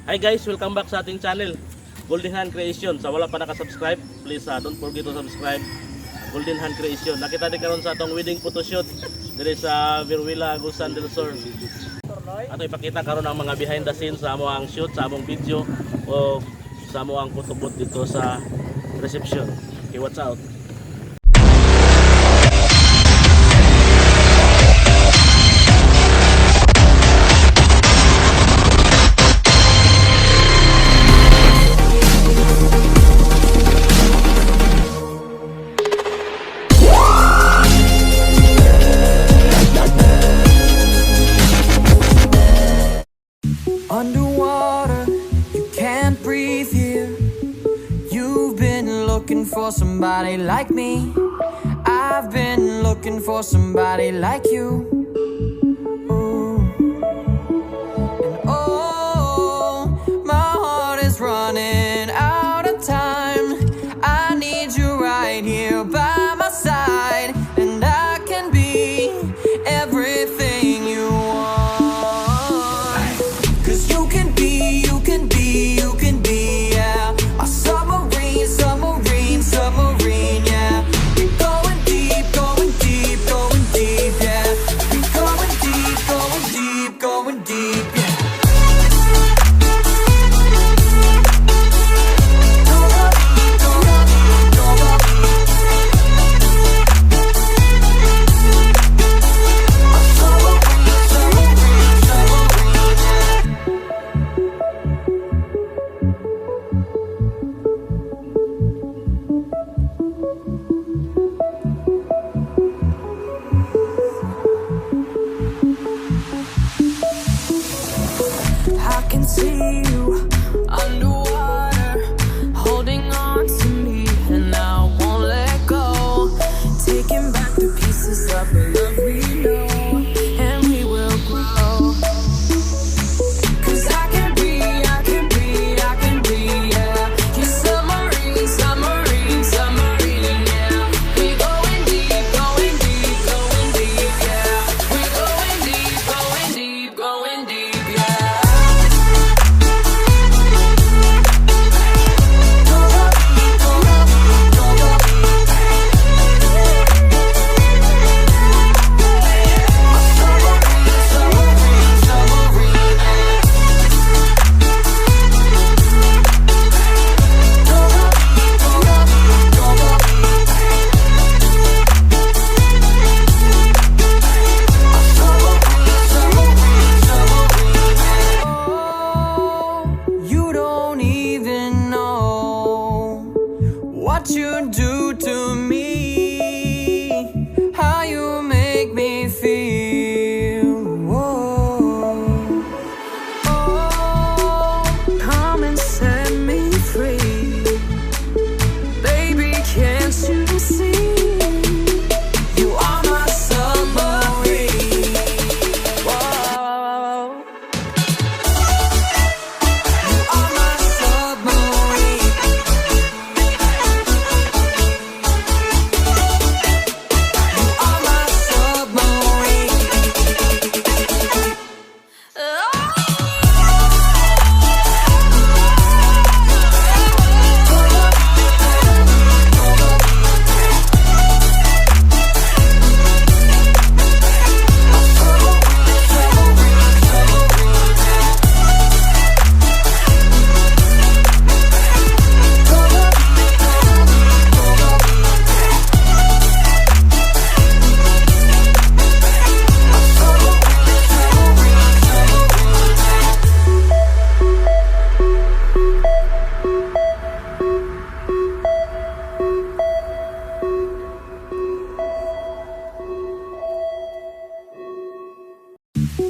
Hi guys, welcome back sa ating channel Golden Hand Creation. Sa wala pa nakasubscribe, please don't forget to subscribe Golden Hand Creation. Nakita din karon sa atong wedding photoshoot diri sa Veruela, Agusan del Sur. Ato ipakita karon ang mga behind the scenes sa among shoot, sa among video o sa among photobooth dito sa reception. Okay, watch out. Underwater, you can't breathe here. You've been looking for somebody like me. I've been looking for somebody like you. Ooh. And oh, my heart is running out of time. I need you right here by my side, and I can be everything you want. Submarine, yeah. We're going deep, going deep, going deep, yeah. We're going deep, going deep, going deep, yeah. I can see you underwater, holding on to me, and I won't let go. Taking back the pieces of the love we know, and we will grow. 'Cause I can be, I can be, I can be, yeah. You're submarine, submarine, submarine, yeah. We're going deep, going deep, going deep, yeah. We're going deep, going deep, going deep, yeah. What you do to me, how you make me feel. Whoa. Oh, come and set me free, baby, can't you see? You are my submarine. Whoa. You are my submarine.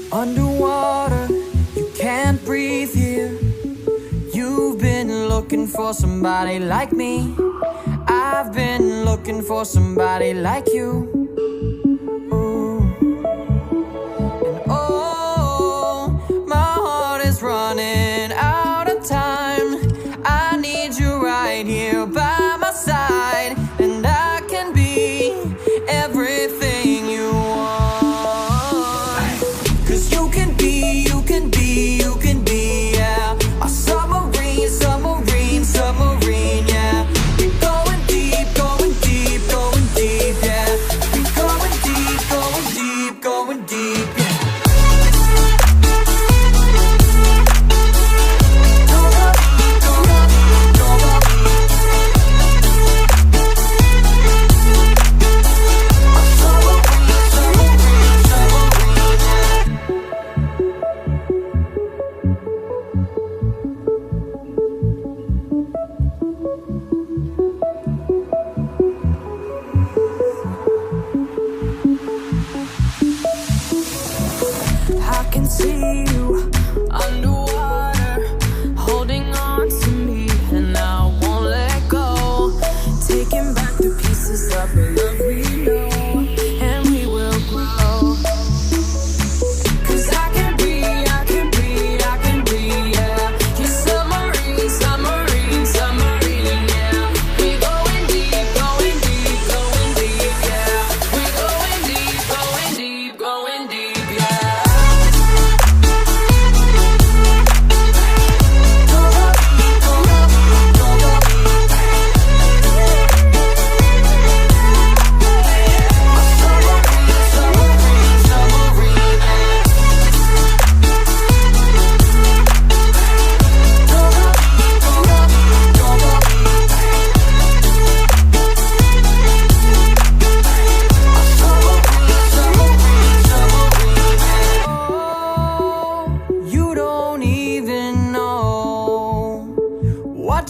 Underwater, you can't breathe here. You've been looking for somebody like me. I've been looking for somebody like you. Ooh. And oh, my heart is running out of time. I need you right here by my side, and I can be everything you want. 'Cause you can be, yeah, my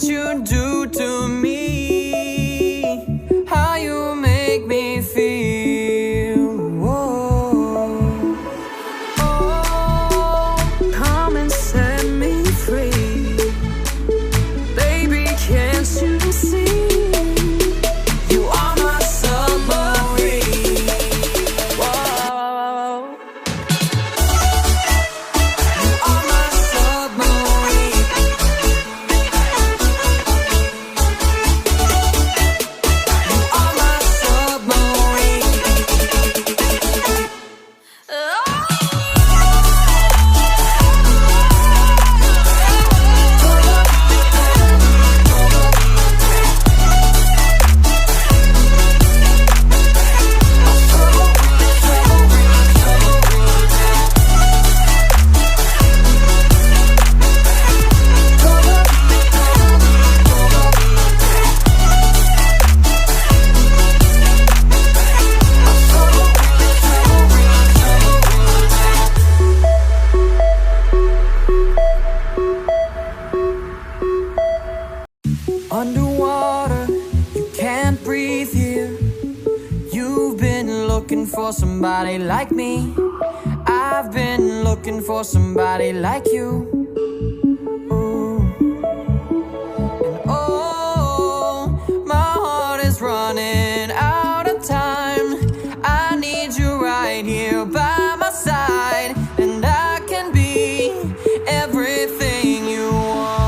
what you do to me, how you make me feel. Whoa. Oh, come and set me free, baby, can't you see? You are my submarine. Whoa. You are my submarine. You are my submarine. Underwater, you can't breathe here. You've been looking for somebody like me. I've been looking for somebody like you. Ooh. And oh, my heart is running out of time. I need you right here by my side, and I can be everything you want.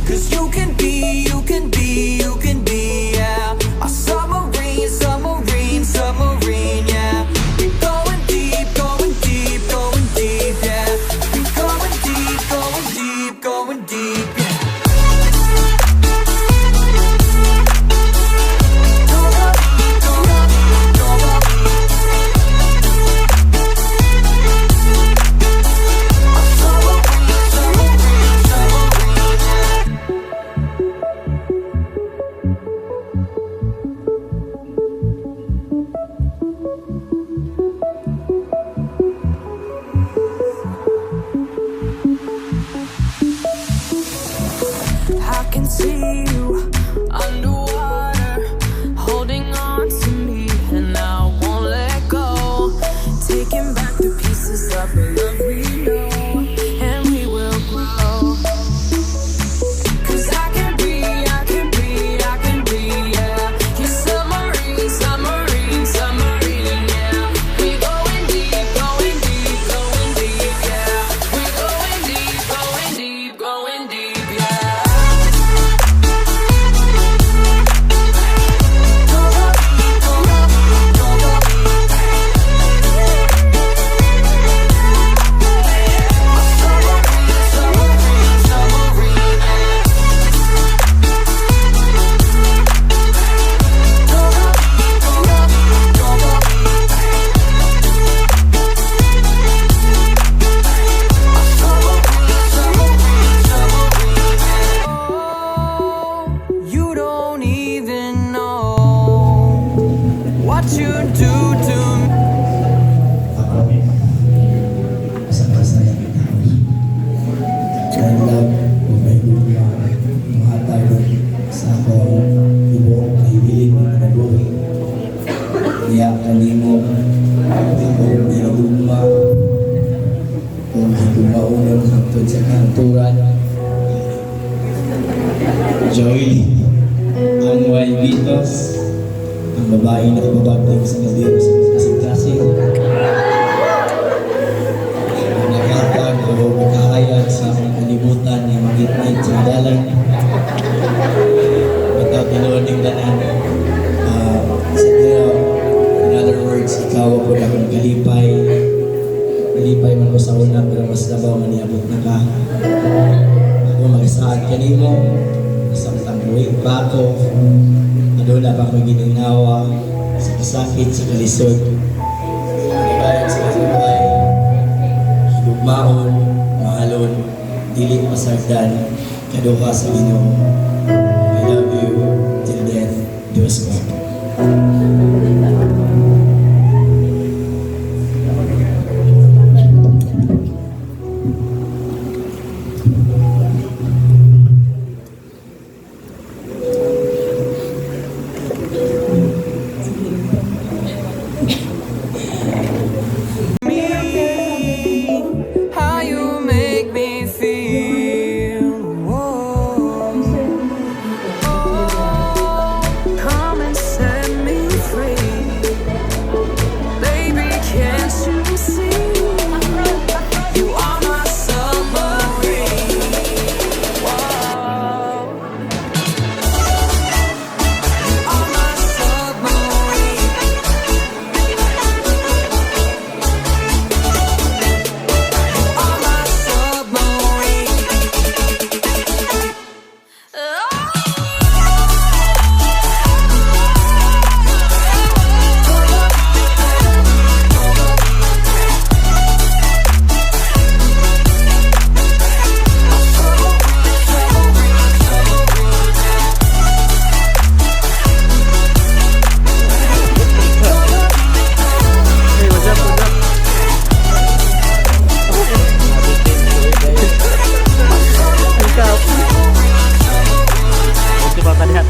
'Cause you can be, you can be, you can be, yeah, a submarine, submarine, submarine, yeah. We're going deep, going deep, going deep, yeah. We're going deep, going deep, going deep, yeah. I can see you underwater, holding on to me, and I won't let go. Taking back the pieces of the love we know, and we will grow. 'Cause I can be, I can be, I can be, yeah. Your submarine, submarine, submarine, yeah. We going deep, going deep, going deep, yeah. We going deep, going deep, going deep, yeah. You don't even know what you do to me. Basta-basta yung tao. Kaya lang, kung may lupa, mahatag sa akong ibo, nahibiling ng nabuhi. Kaya kanimo, kung hinaguma, kung higumaunang hangtod sa kanturan, Joelyn, ang Waibitos, ang babae na ibabagting sa kadiro sa kasing klase. Ang nakatag o makahayag sa mga kalibutan na magitnit sa dalan. Bitaw tinuod ng danan. Sa tira, in other words, ikaw ako na akong kalipay. Kalipay man ko sa una, pero mas labaw maniabot na ka. Ako mag-asaad kanimo. Samtang buwing bako, aduna pa ko gininawa sa kasakit, sa kalisod. Panibayag sa kasabay, higugmaon, mahalon, dili masagdan, kaduha sa Ginoo. I love you till death, Diyos ko.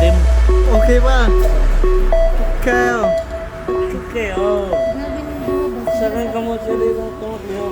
itim. Okay ba? Ikaw. Okay, oh. Saan kamot siya dito? Kamot niyo.